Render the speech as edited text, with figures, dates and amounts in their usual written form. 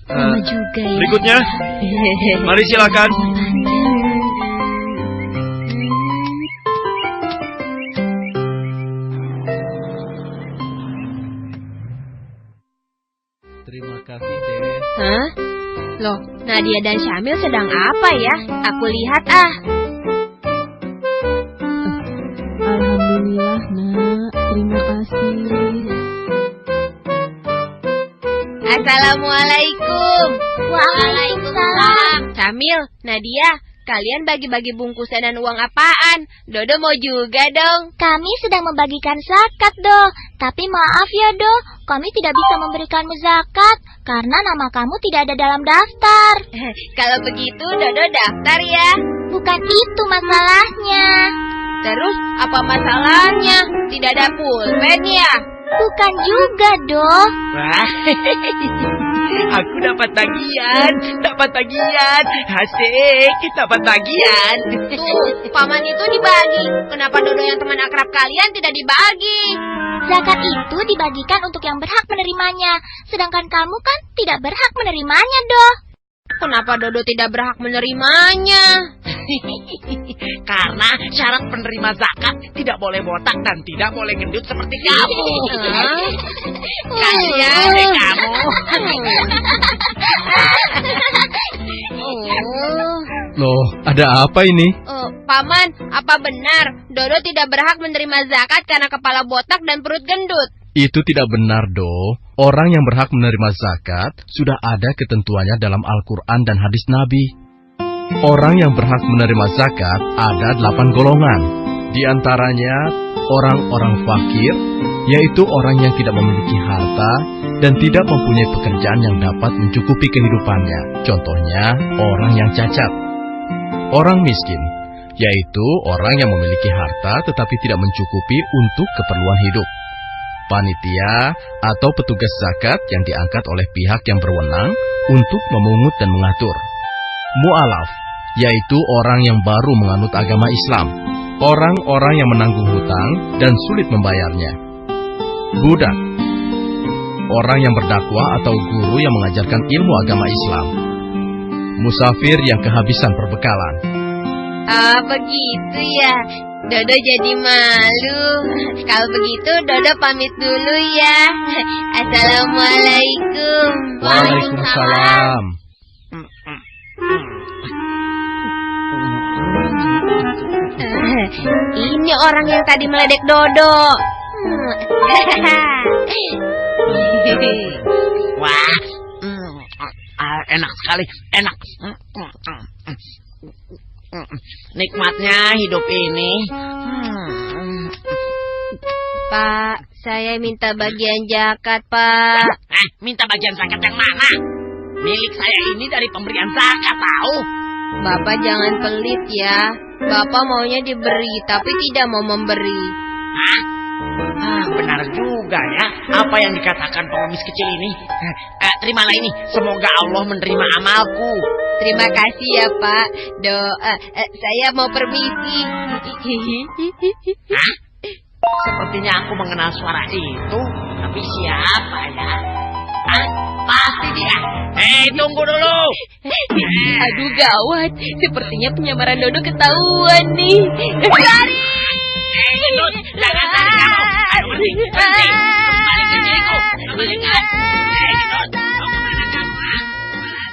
Mama juga ya. Berikutnya, mari silakan. Terima kasih, Dek. Hah? Loh, Nadia dan Syamil sedang apa ya? Aku lihat Alhamdulillah, Nak. Terima kasih. Assalamualaikum. Waalaikumsalam. Syamil, Nadia, kalian bagi-bagi bungkusan dan uang apaan? Dodo mau juga dong. Kami sedang membagikan zakat, Do. Tapi maaf ya, Do. Kami tidak bisa memberikanmu zakat karena nama kamu tidak ada dalam daftar. Kalau begitu, Dodo daftar ya. Bukan itu masalahnya. Terus, apa masalahnya? Tidak ada pulpen ya? Bukan juga, Do. Wah, aku dapat tagihan. Asik, dapat tagihan. Tuh, paman itu dibagi. Kenapa Dodo yang teman akrab kalian tidak dibagi? Zakat itu dibagikan untuk yang berhak menerimanya. Sedangkan kamu kan tidak berhak menerimanya, Do. Kenapa Dodo tidak berhak menerimanya? Karena syarat penerima zakat tidak boleh botak dan tidak boleh gendut seperti kamu. Kalian kamu. Loh, ada apa ini? Paman, apa benar Dodo tidak berhak menerima zakat karena kepala botak dan perut gendut? Itu tidak benar, Do. Orang yang berhak menerima zakat sudah ada ketentuannya dalam Al-Quran dan hadis Nabi. Orang yang berhak menerima zakat ada 8 golongan. Di antaranya orang-orang fakir, yaitu orang yang tidak memiliki harta dan tidak mempunyai pekerjaan yang dapat mencukupi kehidupannya. Contohnya, orang yang cacat. Orang miskin, yaitu orang yang memiliki harta tetapi tidak mencukupi untuk keperluan hidup. Panitia atau petugas zakat yang diangkat oleh pihak yang berwenang untuk memungut dan mengatur. Mu'alaf, yaitu orang yang baru menganut agama Islam. Orang-orang yang menanggung hutang dan sulit membayarnya. Budak, orang yang berdakwah atau guru yang mengajarkan ilmu agama Islam. Musafir yang kehabisan perbekalan. Begitu ya. Dodo jadi malu. Kalau begitu Dodo pamit dulu ya. Assalamualaikum. Waalaikumsalam. Ini orang yang tadi meledek Dodo. Wah, enak sekali, enak. Nikmatnya hidup ini. Pak, saya minta bagian zakat, Pak. Minta bagian zakat yang mana? Milik saya ini dari pemberian zakat, tahu? Bapak jangan pelit ya. Bapak maunya diberi, tapi tidak mau memberi. Benar juga ya, apa yang dikatakan pengemis kecil ini. Terimalah ini, semoga Allah menerima amalku. Terima kasih ya Pak. Saya mau permisi. Sepertinya aku mengenal suara itu, tapi siapa ya? Pasti dia. Tunggu dulu. Aduh gawat, sepertinya penyamaran Dodo ketahuan nih. Lari! Gendut, jangan lari kamu. Ayo berhenti. Kembali ke diriku. Kembalikan. Gendut.